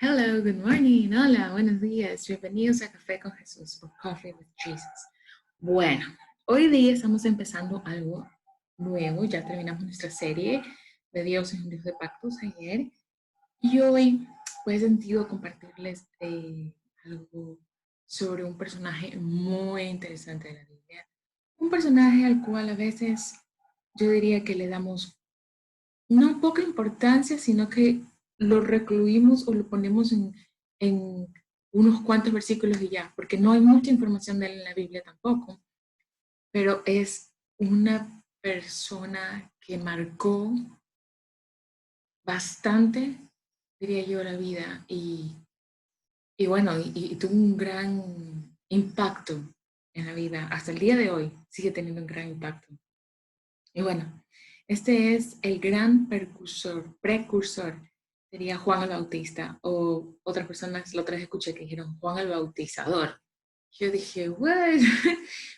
Hello, good morning. Hola, buenos días. Bienvenidos a Café con Jesús por Coffee with Jesus. Bueno, hoy día estamos empezando algo nuevo. Ya terminamos nuestra serie de Dios es un Dios de pactos ayer. Y hoy, pues, he sentido compartirles algo sobre un personaje muy interesante de la Biblia. Un personaje al cual a veces yo diría que le damos no poca importancia, sino que lo recluimos o lo ponemos en unos cuantos versículos y ya, porque no hay mucha información de él en la Biblia tampoco, pero es una persona que marcó bastante, diría yo, la vida y bueno, y tuvo un gran impacto en la vida. Hasta el día de hoy sigue teniendo un gran impacto. Y bueno, este es el gran precursor, sería Juan el Bautista, o otras personas, la otra vez escuché que dijeron Juan el Bautizador. Yo dije, what?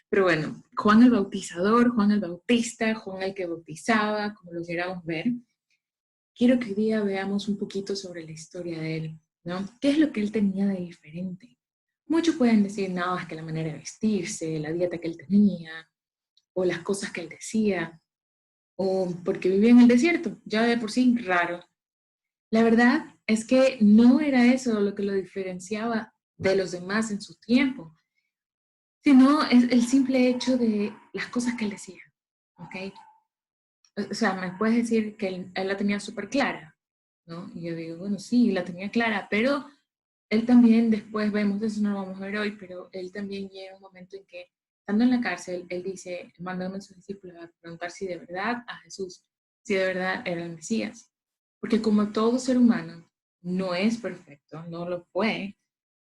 Pero bueno, Juan el Bautizador, Juan el Bautista, Juan el que bautizaba, como lo queramos ver. Quiero que hoy día veamos un poquito sobre la historia de él, ¿no? ¿Qué es lo que él tenía de diferente? Muchos pueden decir, no, es que la manera de vestirse, la dieta que él tenía, o las cosas que él decía, o porque vivía en el desierto, ya de por sí raro. La verdad es que no era eso lo que lo diferenciaba de los demás en su tiempo, sino es el simple hecho de las cosas que él decía, ¿ok? O sea, me puedes decir que él la tenía súper clara, ¿no? Y yo digo, bueno, sí, la tenía clara, pero él también, después vemos, eso no lo vamos a ver hoy, pero él también llega un momento en que, estando en la cárcel, él dice, mandando a sus discípulos a preguntar si de verdad a Jesús, si de verdad era el Mesías. Porque como todo ser humano no es perfecto, no lo fue,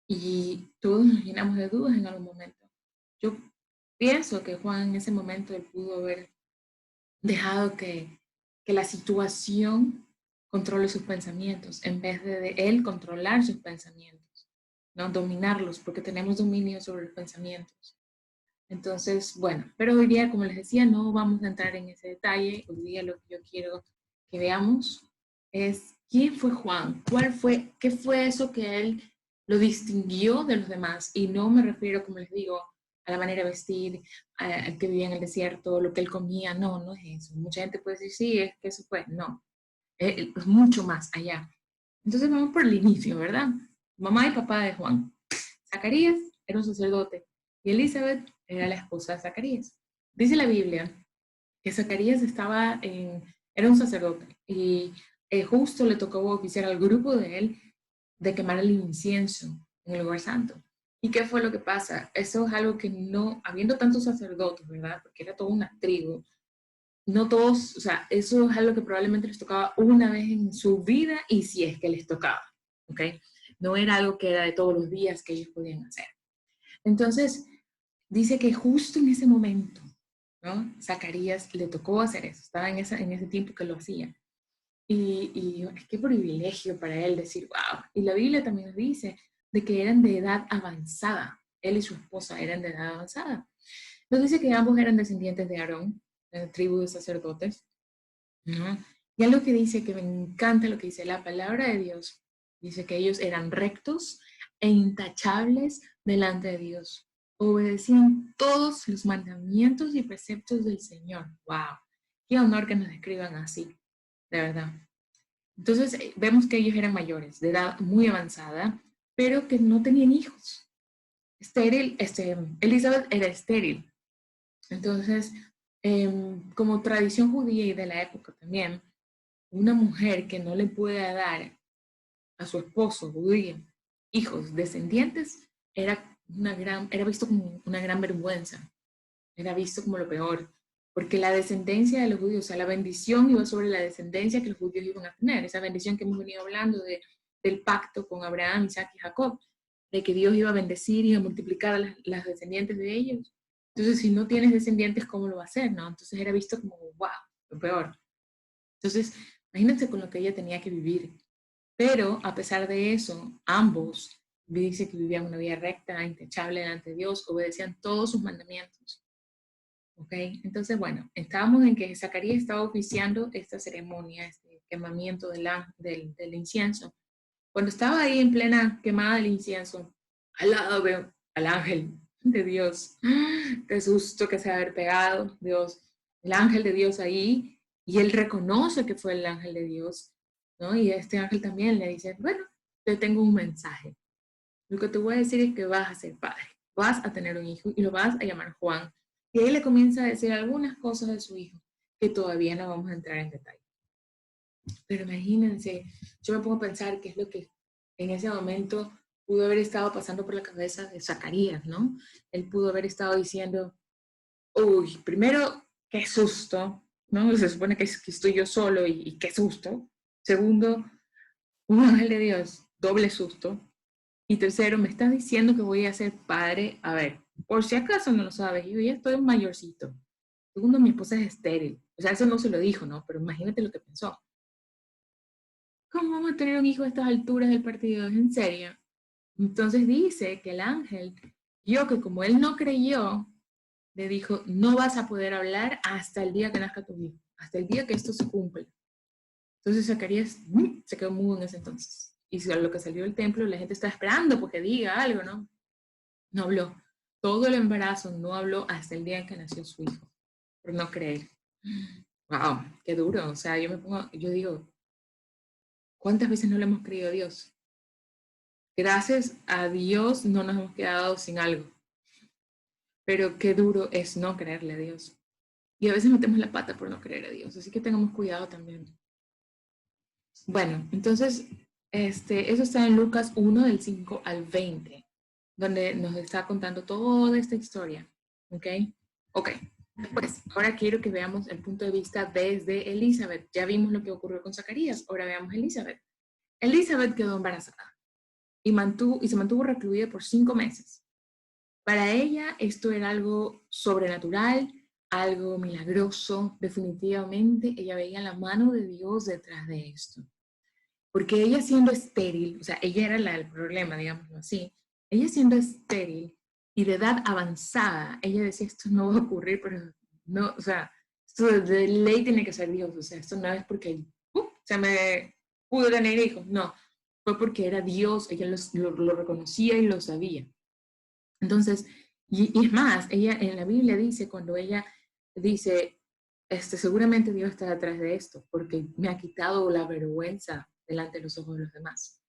y todos nos llenamos de dudas en algún momento. Yo pienso que Juan en ese momento él pudo haber dejado que la situación controle sus pensamientos en vez de él controlar sus pensamientos, ¿no? Dominarlos, porque tenemos dominio sobre los pensamientos. Entonces, bueno, pero hoy día, como les decía, no vamos a entrar en ese detalle. Hoy día lo que yo quiero que veamos es quién fue Juan, qué fue eso que él lo distinguió de los demás. Y no me refiero, como les digo, a la manera de vestir, al que vivía en el desierto, lo que él comía. No, no es eso. Mucha gente puede decir, sí, es que eso fue. No, es mucho más allá. Entonces vamos por el inicio, ¿verdad? Mamá y papá de Juan. Zacarías era un sacerdote y Elizabeth era la esposa de Zacarías. Dice la Biblia que Zacarías era un sacerdote y justo le tocó oficiar al grupo de él de quemar el incienso en el lugar santo. ¿Y qué fue lo que pasa? Eso es algo que no, habiendo tantos sacerdotes, ¿verdad? Porque era toda una tribu, no todos, o sea, eso es algo que probablemente les tocaba una vez en su vida y si es que les tocaba, ¿ok? No era algo que era de todos los días que ellos podían hacer. Entonces, dice que justo en ese momento, ¿no? Zacarías le tocó hacer eso, estaba en ese tiempo que lo hacía. Y es que privilegio para él decir, wow. Y la Biblia también nos dice de que eran de edad avanzada. Él y su esposa eran de edad avanzada. Nos dice que ambos eran descendientes de Aarón, de la tribu de sacerdotes, ¿no? Y algo que dice, que me encanta lo que dice la palabra de Dios, dice que ellos eran rectos e intachables delante de Dios. Obedecían todos los mandamientos y preceptos del Señor. ¡Wow! Qué honor que nos describan así, de verdad. Entonces vemos que ellos eran mayores, de edad muy avanzada, pero que no tenían hijos. Elizabeth era estéril. Entonces, como tradición judía y de la época también, una mujer que no le pueda dar a su esposo judío hijos descendientes era visto como una gran vergüenza, era visto como lo peor, porque la descendencia de los judíos, o sea, la bendición iba sobre la descendencia que los judíos iban a tener, esa bendición que hemos venido hablando del pacto con Abraham, Isaac y Jacob, de que Dios iba a bendecir y a multiplicar a las descendientes de ellos. Entonces, si no tienes descendientes, ¿cómo lo va a hacer? ¿No? Entonces era visto como, wow, lo peor. Entonces, imagínense con lo que ella tenía que vivir. Pero a pesar de eso, ambos dice que vivían una vida recta, intachable delante de Dios, obedecían todos sus mandamientos. ¿Ok? Entonces, bueno, estábamos en que Zacarías estaba oficiando esta ceremonia, este quemamiento del incienso, Cuando estaba ahí en plena quemada del incienso, al lado veo al ángel de Dios. Qué susto que se haber pegado, Dios. El ángel de Dios ahí, y él reconoce que fue el ángel de Dios, ¿no? Y este ángel también le dice, bueno, te tengo un mensaje. Lo que te voy a decir es que vas a ser padre, vas a tener un hijo y lo vas a llamar Juan. Y ahí le comienza a decir algunas cosas de su hijo que todavía no vamos a entrar en detalle. Pero imagínense, yo me pongo a pensar qué es lo que en ese momento pudo haber estado pasando por la cabeza de Zacarías, ¿no? Él pudo haber estado diciendo, uy, primero, qué susto, ¿no? Se supone que estoy yo solo y qué susto. Segundo, un ángel de Dios, doble susto. Y tercero, me estás diciendo que voy a ser padre. A ver, por si acaso no lo sabes, yo ya estoy un mayorcito. Segundo, mi esposa es estéril. O sea, eso no se lo dijo, ¿no? Pero imagínate lo que pensó. ¿Cómo vamos a tener un hijo a estas alturas del partido? ¿Es en serio? Entonces dice que el ángel vio que como él no creyó, le dijo, no vas a poder hablar hasta el día que nazca tu hijo, hasta el día que esto se cumpla. Entonces Zacarías se quedó mudo en ese entonces. Y a lo que salió del templo, la gente está esperando porque diga algo, ¿no? No habló. Todo el embarazo no habló hasta el día en que nació su hijo, por no creer. Wow, qué duro. O sea, yo digo, ¿cuántas veces no le hemos creído a Dios? Gracias a Dios no nos hemos quedado sin algo, pero qué duro es no creerle a Dios. Y a veces metemos la pata por no creer a Dios, así que tengamos cuidado también. Bueno, entonces, eso está en Lucas 1 del 5 al 20, donde nos está contando toda esta historia. ¿Ok? Ok. Pues ahora quiero que veamos el punto de vista desde Elizabeth. Ya vimos lo que ocurrió con Zacarías, ahora veamos a Elizabeth. Elizabeth quedó embarazada y se mantuvo recluida por 5 meses. Para ella esto era algo sobrenatural, algo milagroso. Definitivamente ella veía la mano de Dios detrás de esto. Porque ella siendo estéril, o sea, ella era la del problema, digámoslo así, ella siendo estéril y de edad avanzada, ella decía, esto no va a ocurrir, pero no, o sea, esto de ley tiene que ser Dios, o sea, esto no es porque se me pudo tener hijos, no, fue porque era Dios, ella lo reconocía y lo sabía. Entonces, y es más, ella en la Biblia dice, cuando ella dice, seguramente Dios está detrás de esto, porque me ha quitado la vergüenza delante de los ojos de los demás.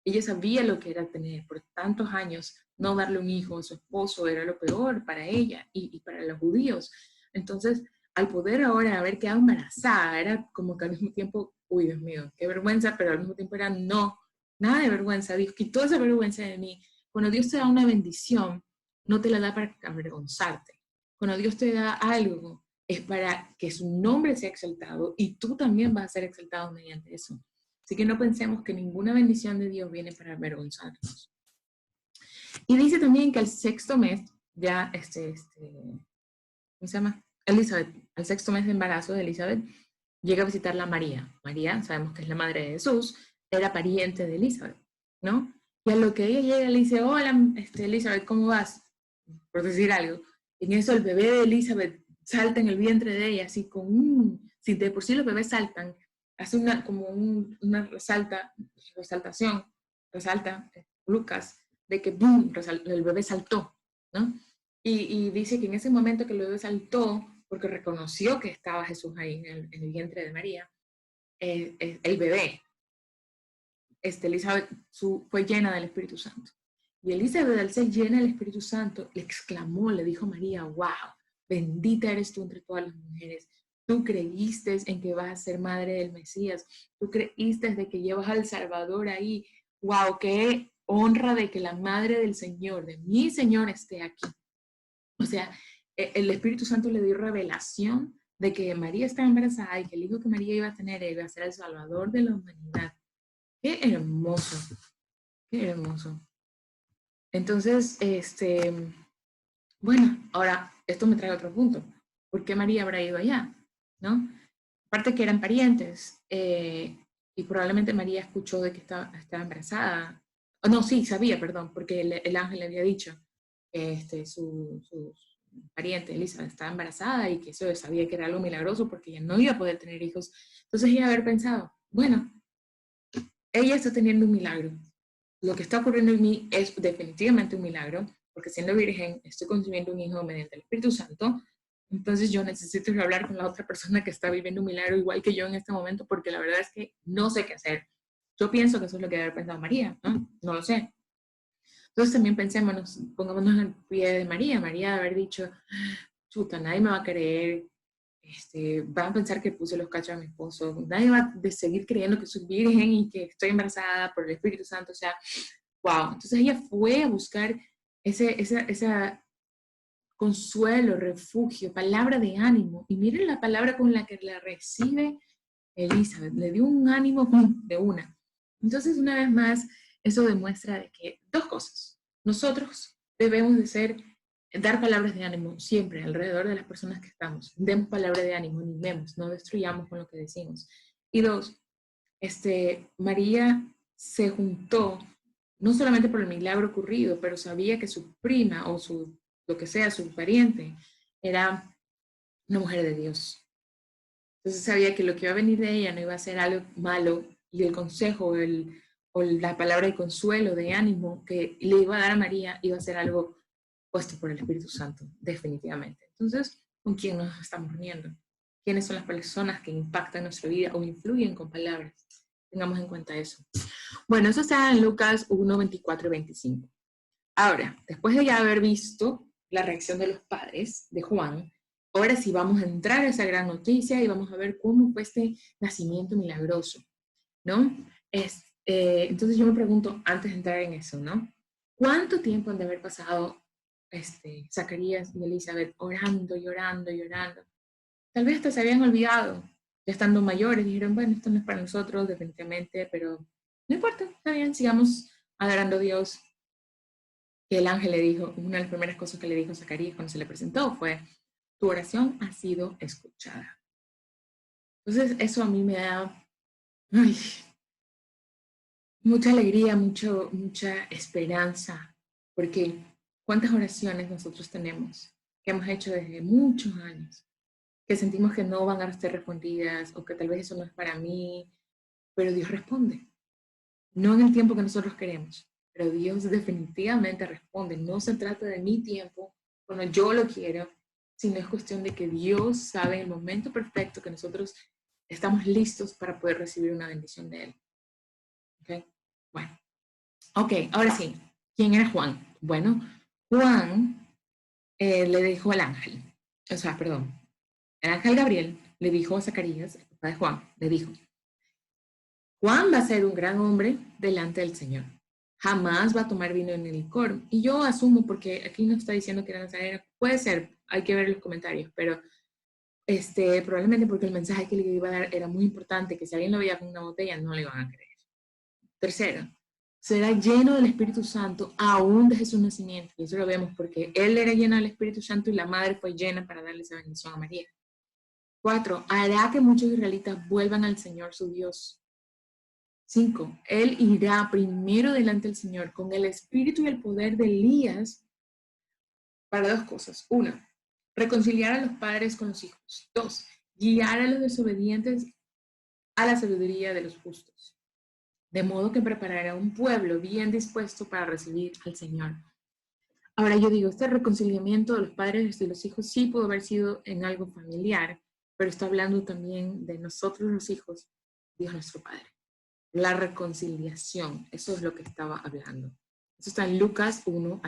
Ella sabía lo que era tener por tantos años, no darle un hijo a su esposo era lo peor para ella y para los judíos. Entonces, al poder ahora haber quedado embarazada, era como que al mismo tiempo, uy, Dios mío, qué vergüenza, pero al mismo tiempo era no, nada de vergüenza. Dios quitó esa vergüenza de mí. Cuando Dios te da una bendición, no te la da para avergonzarte. Cuando Dios te da algo, es para que su nombre sea exaltado y tú también vas a ser exaltado mediante eso. Así que no pensemos que ninguna bendición de Dios viene para avergonzarnos. Y dice también que al sexto mes, ya ¿cómo se llama? Elizabeth, al sexto mes de embarazo de Elizabeth, llega a visitarla María. María, sabemos que es la madre de Jesús, era pariente de Elizabeth, ¿no? Y a lo que ella llega le dice, hola, Elizabeth, ¿cómo vas? Por decir algo. En eso el bebé de Elizabeth salta en el vientre de ella, así con si de por sí los bebés saltan, hace una resaltación, resalta Lucas, de que ¡boom! El bebé saltó, ¿no? Y dice que en ese momento que el bebé saltó, porque reconoció que estaba Jesús ahí en el vientre de María, el bebé, Elizabeth fue llena del Espíritu Santo. Y Elizabeth, al ser llena del Espíritu Santo, le exclamó, le dijo a María, wow, bendita eres tú entre todas las mujeres. Tú creíste en que vas a ser madre del Mesías. Tú creíste de que llevas al Salvador ahí. Wow, qué honra de que la madre del Señor, de mi Señor, esté aquí. O sea, el Espíritu Santo le dio revelación de que María estaba embarazada y que el hijo que María iba a tener iba a ser el Salvador de la humanidad. Qué hermoso, qué hermoso. Entonces, bueno, ahora esto me trae otro punto. ¿Por qué María habrá ido allá? ¿No? Aparte que eran parientes, y probablemente María escuchó de que estaba embarazada. Oh, no, sí, sabía, perdón, porque el ángel le había dicho que su pariente Elizabeth estaba embarazada y que eso sabía que era algo milagroso porque ella no iba a poder tener hijos. Entonces ella haber pensado, bueno, ella está teniendo un milagro. lo que está ocurriendo en mí es definitivamente un milagro, porque siendo virgen estoy concibiendo un hijo mediante el Espíritu Santo, entonces yo necesito ir a hablar con la otra persona que está viviendo un milagro igual que yo en este momento, porque la verdad es que no sé qué hacer. Yo pienso que eso es lo que debe haber pensado María, ¿no? No lo sé. Entonces también pensémonos, pongámonos en el pie de María. María de haber dicho, chuta, nadie me va a creer, van a pensar que puse los cachos a mi esposo, nadie va a seguir creyendo que soy virgen y que estoy embarazada por el Espíritu Santo, o sea, wow. Entonces ella fue a buscar ese consuelo, refugio, palabra de ánimo, y miren la palabra con la que la recibe Elizabeth, le dio un ánimo de una. Entonces, una vez más, eso demuestra de que dos cosas. Nosotros debemos de dar palabras de ánimo siempre alrededor de las personas que estamos. Demos palabra de ánimo, animemos, no destruyamos con lo que decimos. Y dos, María se juntó no solamente por el milagro ocurrido, pero sabía que su prima o lo que sea, su pariente, era una mujer de Dios. Entonces sabía que lo que iba a venir de ella no iba a ser algo malo y el consejo o la palabra de consuelo, de ánimo que le iba a dar a María iba a ser algo puesto por el Espíritu Santo, definitivamente. Entonces, ¿con quién nos estamos reuniendo? ¿Quiénes son las personas que impactan nuestra vida o influyen con palabras? Tengamos en cuenta eso. Bueno, eso está en Lucas 1, 24 y 25. Ahora, después de ya haber visto la reacción de los padres de Juan, ahora sí vamos a entrar a esa gran noticia y vamos a ver cómo fue este nacimiento milagroso, ¿no? Entonces yo me pregunto, antes de entrar en eso, ¿no? ¿Cuánto tiempo han de haber pasado Zacarías y Elizabeth orando, llorando, llorando? Tal vez hasta se habían olvidado, ya estando mayores, dijeron, bueno, esto no es para nosotros, definitivamente, pero no importa, está bien, sigamos adorando a Dios. Que el ángel le dijo, una de las primeras cosas que le dijo a Zacarías cuando se le presentó fue, tu oración ha sido escuchada. Entonces eso a mí me da ay, mucha alegría, mucha esperanza, porque cuántas oraciones nosotros tenemos que hemos hecho desde muchos años, que sentimos que no van a ser respondidas o que tal vez eso no es para mí, pero Dios responde. No en el tiempo que nosotros queremos, pero Dios definitivamente responde. No se trata de mi tiempo, cuando yo lo quiero, sino es cuestión de que Dios sabe el momento perfecto que nosotros estamos listos para poder recibir una bendición de Él. ¿Ok? Bueno, ok, ahora sí. ¿Quién era Juan? Bueno, Juan le dijo al ángel, o sea, perdón, el ángel Gabriel le dijo a Zacarías, el papá de Juan, le dijo, Juan va a ser un gran hombre delante del Señor. Jamás va a tomar vino en el licor. Y yo asumo, porque aquí no está diciendo que era nazareno, puede ser, hay que ver los comentarios, pero probablemente porque el mensaje que le iba a dar era muy importante, que si alguien lo veía con una botella no le iban a creer. Tercero, será lleno del Espíritu Santo aún desde su nacimiento. Y eso lo vemos porque él era lleno del Espíritu Santo y la madre fue llena para darle esa bendición a María. 4, hará que muchos israelitas vuelvan al Señor su Dios. 5. Él irá primero delante del Señor con el espíritu y el poder de Elías para dos cosas. 1. Reconciliar a los padres con los hijos. 2. Guiar a los desobedientes a la sabiduría de los justos. De modo que preparará un pueblo bien dispuesto para recibir al Señor. Ahora yo digo, este reconciliamiento de los padres y de los hijos sí pudo haber sido en algo familiar, pero está hablando también de nosotros los hijos, Dios nuestro Padre. La reconciliación, eso es lo que estaba hablando. Eso está en Lucas 1,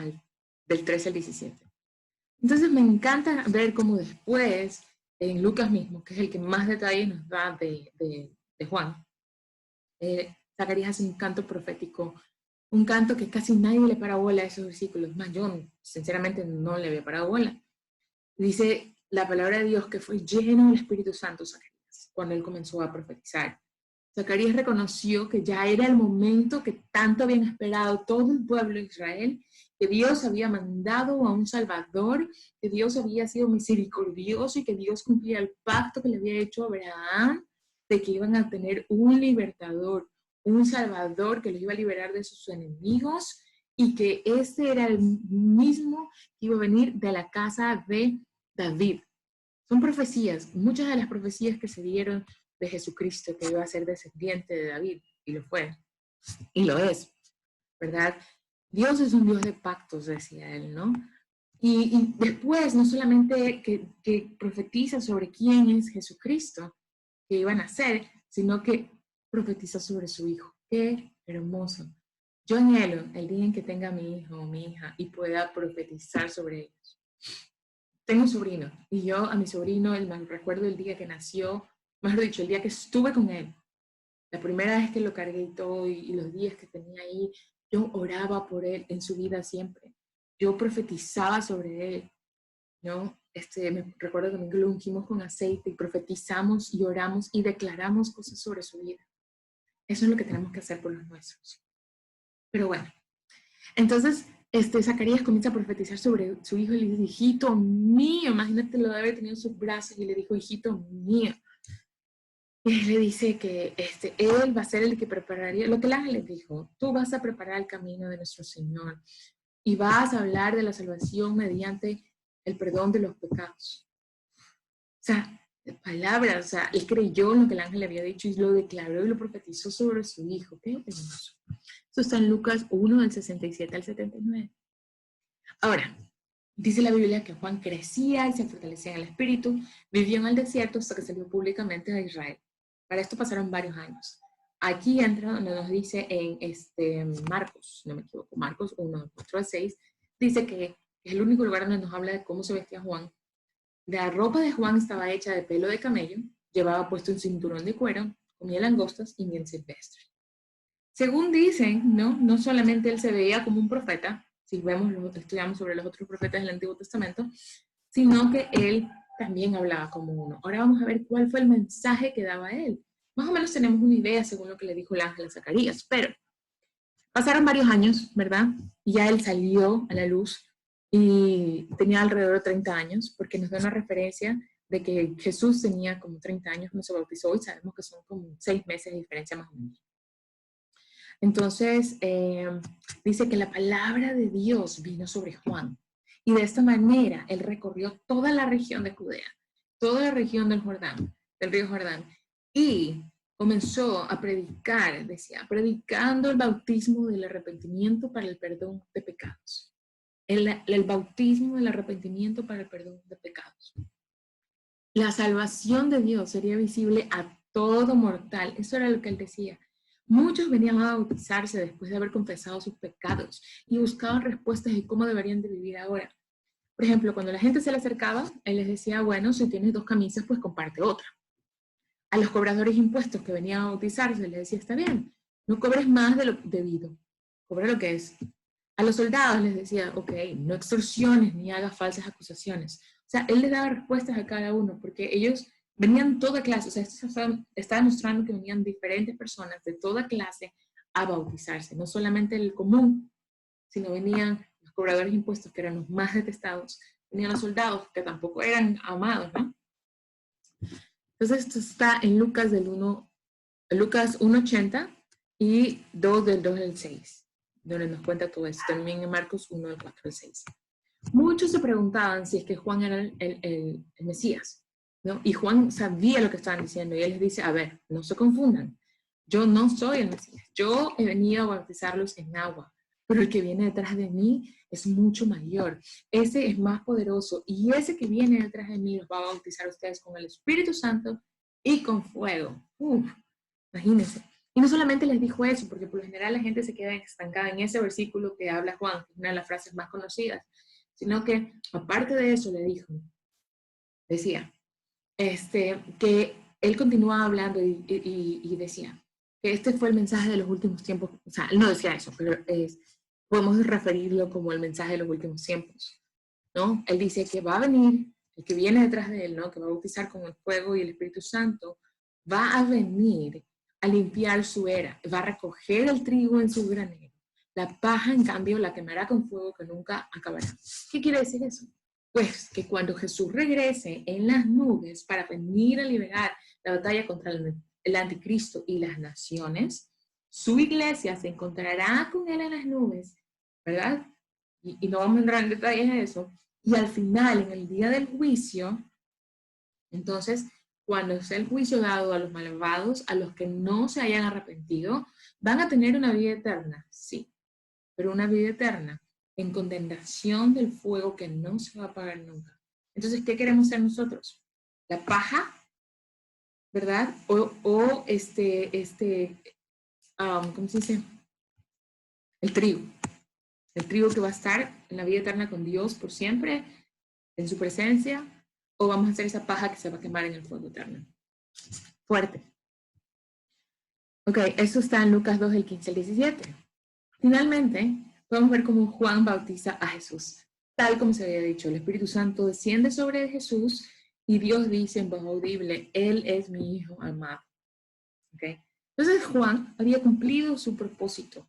del 13 al 17. Entonces me encanta ver cómo después, en Lucas mismo, que es el que más detalles nos da de Juan, Zacarías hace un canto profético, un canto que casi nadie le para bola a esos versículos. Más yo, sinceramente, no le había parado bola. Dice la palabra de Dios que fue lleno del Espíritu Santo Zacarías cuando él comenzó a profetizar. Zacarías reconoció que ya era el momento que tanto habían esperado todo el pueblo de Israel, que Dios había mandado a un Salvador, que Dios había sido misericordioso y que Dios cumplía el pacto que le había hecho a Abraham, de que iban a tener un libertador, un Salvador que los iba a liberar de sus enemigos y que ese era el mismo que iba a venir de la casa de David. Son profecías, muchas de las profecías que se dieron de Jesucristo, que iba a ser descendiente de David, y lo fue, y lo es. ¿verdad? Dios es un Dios de pactos, decía él, ¿no? Y después, no solamente que profetiza sobre quién es Jesucristo, que iban a ser, sino que profetiza sobre su hijo. ¡Qué hermoso! Yo anhelo el día en que tenga mi hijo o mi hija y pueda profetizar sobre ellos. Tengo un sobrino y yo a mi sobrino, recuerdo el día que nació, mejor dicho, el día que estuve con él, la primera vez que lo cargué y todo, y los días que tenía ahí, yo oraba por él en su vida siempre. Yo profetizaba sobre él, ¿no? Me recuerdo también que lo ungimos con aceite y profetizamos y oramos y declaramos cosas sobre su vida. Eso es lo que tenemos que hacer por los nuestros. Pero bueno, entonces Zacarías comienza a profetizar sobre su hijo y le dice, hijito mío, imagínate lo de haber tenido en sus brazos y le dijo, hijito mío. Y él le dice que él va a ser el que prepararía, lo que el ángel le dijo, tú vas a preparar el camino de nuestro Señor y vas a hablar de la salvación mediante el perdón de los pecados. O sea, palabras, o sea, él creyó en lo que el ángel le había dicho y lo declaró y lo profetizó sobre su hijo. Qué hermoso. Eso está en Lucas 1, del 67 al 79. Ahora, dice la Biblia que Juan crecía y se fortalecía en el espíritu, vivió en el desierto hasta que salió públicamente de Israel. Para esto pasaron varios años. Aquí entra donde nos dice en Marcos, no me equivoco, Marcos 1, 4 al 6, dice que es el único lugar donde nos habla de cómo se vestía Juan. La ropa de Juan estaba hecha de pelo de camello, llevaba puesto un cinturón de cuero, comía langostas y miel silvestre. Según dicen, no solamente él se veía como un profeta, si estudiamos sobre los otros profetas del Antiguo Testamento, sino que él también hablaba como uno. Ahora vamos a ver cuál fue el mensaje que daba él. Más o menos tenemos una idea según lo que le dijo el ángel a Zacarías, pero pasaron varios años, ¿verdad? Y ya él salió a la luz y tenía alrededor de 30 años, porque nos da una referencia de que Jesús tenía como 30 años cuando se bautizó y sabemos que son como 6 meses de diferencia más o menos. Entonces, dice que la palabra de Dios vino sobre Juan. Y de esta manera, él recorrió toda la región de Judea, toda la región del río Jordán, y comenzó a predicar, decía, predicando el bautismo del arrepentimiento para el perdón de pecados. El bautismo del arrepentimiento para el perdón de pecados. La salvación de Dios sería visible a todo mortal. Eso era lo que él decía. Muchos venían a bautizarse después de haber confesado sus pecados y buscaban respuestas de cómo deberían de vivir ahora. Por ejemplo, cuando la gente se le acercaba, él les decía, bueno, si tienes 2 camisas, pues comparte otra. A los cobradores de impuestos que venían a bautizarse, les decía, está bien, no cobres más de lo debido, cobra lo que es. A los soldados les decía, ok, no extorsiones ni hagas falsas acusaciones. O sea, él les daba respuestas a cada uno, porque ellos venían toda clase, o sea, esto está demostrando que venían diferentes personas de toda clase a bautizarse, no solamente el común, sino venían los cobradores de impuestos, que eran los más detestados, venían los soldados, que tampoco eran amados, ¿no? Entonces, esto está en Lucas 1:80 y 2 del 2 al 6, donde nos cuenta todo esto. También en Marcos 1 del 4 al 6. Muchos se preguntaban si es que Juan era el Mesías, ¿no? Y Juan sabía lo que estaban diciendo y él les dice, a ver, no se confundan, yo no soy el Mesías, yo he venido a bautizarlos en agua, pero el que viene detrás de mí es mucho mayor, ese es más poderoso y ese que viene detrás de mí los va a bautizar a ustedes con el Espíritu Santo y con fuego. Imagínense. Y no solamente les dijo eso, porque por lo general la gente se queda estancada en ese versículo que habla Juan, que es una de las frases más conocidas, sino que aparte de eso le dijo, decía, que él continuaba hablando y decía que este fue el mensaje de los últimos tiempos. O sea, él no decía eso, pero podemos referirlo como el mensaje de los últimos tiempos, ¿no? Él dice que va a venir, el que viene detrás de él, ¿no? Que va a bautizar con el fuego y el Espíritu Santo, va a venir a limpiar su era, va a recoger el trigo en su granero. La paja, en cambio, la quemará con fuego que nunca acabará. ¿Qué quiere decir eso? Pues que cuando Jesús regrese en las nubes para venir a liberar la batalla contra el anticristo y las naciones, su iglesia se encontrará con él en las nubes, ¿verdad? Y no vamos a entrar en detalles de eso. Y al final, en el día del juicio, entonces, cuando sea el juicio dado a los malvados, a los que no se hayan arrepentido, ¿van a tener una vida eterna? Sí. pero una vida eterna en condenación del fuego que no se va a apagar nunca. Entonces, ¿qué queremos ser nosotros? ¿La paja? ¿Verdad? O ¿cómo se dice? El trigo. El trigo que va a estar en la vida eterna con Dios por siempre, en su presencia, o vamos a hacer esa paja que se va a quemar en el fuego eterno. Fuerte. Ok, eso está en Lucas 2, el 15 al 17. Finalmente, podemos ver cómo Juan bautiza a Jesús. Tal como se había dicho, el Espíritu Santo desciende sobre Jesús y Dios dice en voz audible, Él es mi Hijo amado. Okay. Entonces Juan había cumplido su propósito,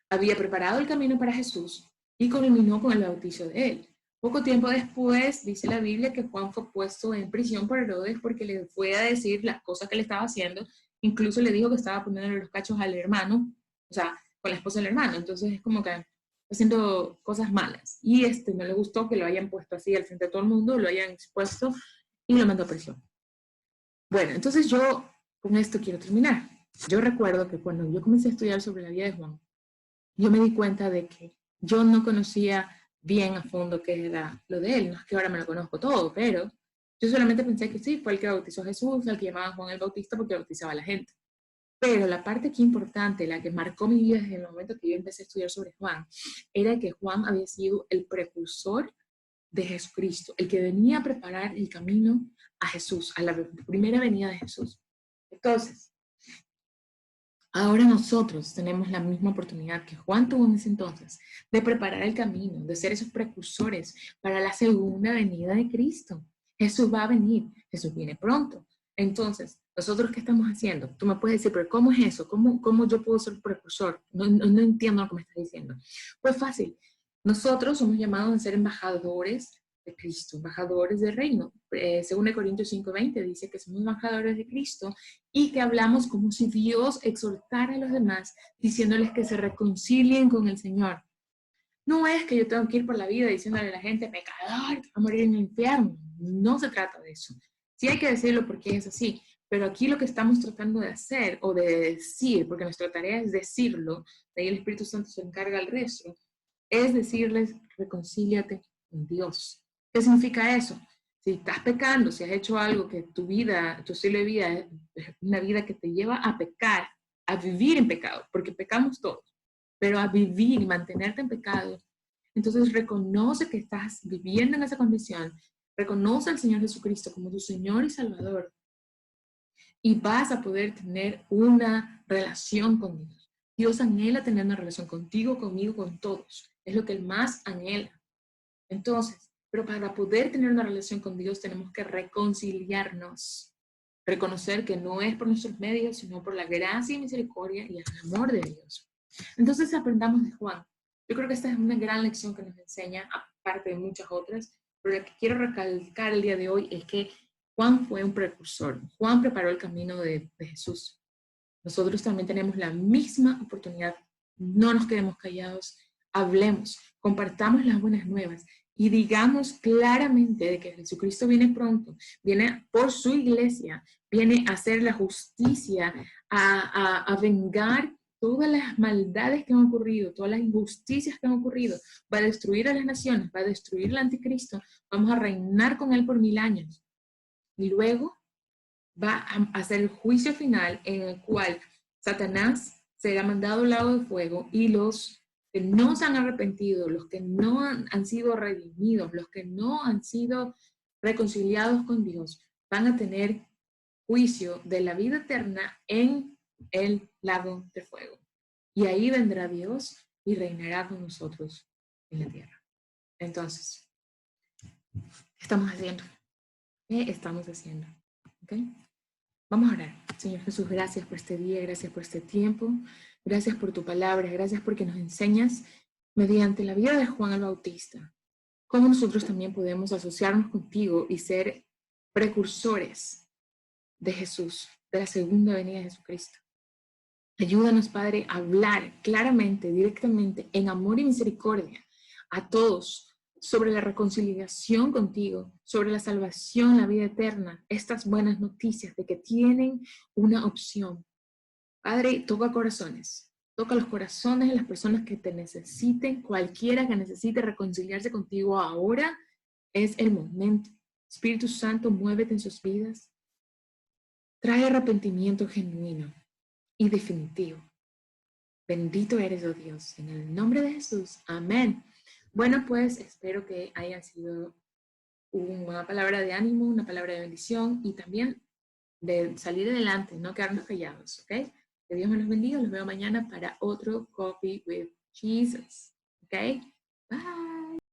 había preparado el camino para Jesús y culminó con el bautizo de él. Poco tiempo después, dice la Biblia que Juan fue puesto en prisión por Herodes porque le fue a decir las cosas que le estaba haciendo, incluso le dijo que estaba poniendo los cachos al hermano, o sea, con la esposa del hermano, entonces es como que haciendo cosas malas. Y no le gustó que lo hayan puesto así al frente de todo el mundo, lo hayan expuesto y lo mandó a prisión. Bueno, entonces yo con esto quiero terminar. Yo recuerdo que cuando yo comencé a estudiar sobre la vida de Juan, yo me di cuenta de que yo no conocía bien a fondo qué era lo de él. No es que ahora me lo conozco todo, pero yo solamente pensé que sí, fue el que bautizó a Jesús, el que llamaban Juan el Bautista porque bautizaba a la gente. Pero la parte aquí importante, la que marcó mi vida desde el momento que yo empecé a estudiar sobre Juan, era que Juan había sido el precursor de Jesucristo, el que venía a preparar el camino a Jesús, a la primera venida de Jesús. Entonces, ahora nosotros tenemos la misma oportunidad que Juan tuvo en ese entonces de preparar el camino, de ser esos precursores para la segunda venida de Cristo. Jesús va a venir, Jesús viene pronto. Entonces, ¿nosotros qué estamos haciendo? Tú me puedes decir, pero ¿cómo es eso? ¿Cómo yo puedo ser precursor? No entiendo lo que me estás diciendo. Pues fácil. Nosotros somos llamados a ser embajadores de Cristo, embajadores del reino. Según Corintios 5:20 dice que somos embajadores de Cristo y que hablamos como si Dios exhortara a los demás diciéndoles que se reconcilien con el Señor. No es que yo tengo que ir por la vida diciéndole a la gente, pecador, te va a morir en el infierno. No se trata de eso. Sí hay que decirlo porque es así, pero aquí lo que estamos tratando de hacer o de decir, porque nuestra tarea es decirlo, de ahí el Espíritu Santo se encarga al resto, es decirles, reconcíliate con Dios. ¿Qué significa eso? Si estás pecando, si has hecho algo que tu vida, tu estilo de vida es una vida que te lleva a pecar, a vivir en pecado, porque pecamos todos, pero a vivir y mantenerte en pecado, entonces reconoce que estás viviendo en esa condición, reconoce al Señor Jesucristo como tu Señor y Salvador, y vas a poder tener una relación con Dios. Dios anhela tener una relación contigo, conmigo, con todos. Es lo que Él más anhela. Entonces, pero para poder tener una relación con Dios tenemos que reconciliarnos. Reconocer que no es por nuestros medios, sino por la gracia y misericordia y el amor de Dios. Entonces aprendamos de Juan. Yo creo que esta es una gran lección que nos enseña, aparte de muchas otras, pero lo que quiero recalcar el día de hoy es que Juan fue un precursor. Juan preparó el camino de Jesús. Nosotros también tenemos la misma oportunidad. No nos quedemos callados, hablemos, compartamos las buenas nuevas y digamos claramente de que Jesucristo viene pronto, viene por su iglesia, viene a hacer la justicia, a vengar todas las maldades que han ocurrido, todas las injusticias que han ocurrido, va a destruir a las naciones, va a destruir al anticristo, vamos a reinar con él por 1000 años. Y luego va a hacer el juicio final en el cual Satanás será mandado al lago de fuego y los que no se han arrepentido, los que no han sido redimidos, los que no han sido reconciliados con Dios, van a tener juicio de la vida eterna en el lago de fuego. Y ahí vendrá Dios y reinará con nosotros en la tierra. Entonces, ¿qué estamos haciendo? ¿Qué estamos haciendo? ¿Okay? Vamos a orar. Señor Jesús, gracias por este día, gracias por este tiempo, gracias por tu palabra, gracias porque nos enseñas mediante la vida de Juan el Bautista, cómo nosotros también podemos asociarnos contigo y ser precursores de Jesús, de la segunda venida de Jesucristo. Ayúdanos, Padre, a hablar claramente, directamente, en amor y misericordia a todos sobre la reconciliación contigo, sobre la salvación, la vida eterna, estas buenas noticias de que tienen una opción. Padre, toca corazones. Toca los corazones de las personas que te necesiten, cualquiera que necesite reconciliarse contigo ahora, es el momento. Espíritu Santo, muévete en sus vidas. Trae arrepentimiento genuino y definitivo. Bendito eres, oh Dios, en el nombre de Jesús. Amén. Bueno, pues espero que haya sido una palabra de ánimo, una palabra de bendición y también de salir adelante, no quedarnos callados, ¿ok? Que Dios me los bendiga. Los veo mañana para otro Coffee with Jesus, ¿ok? Bye.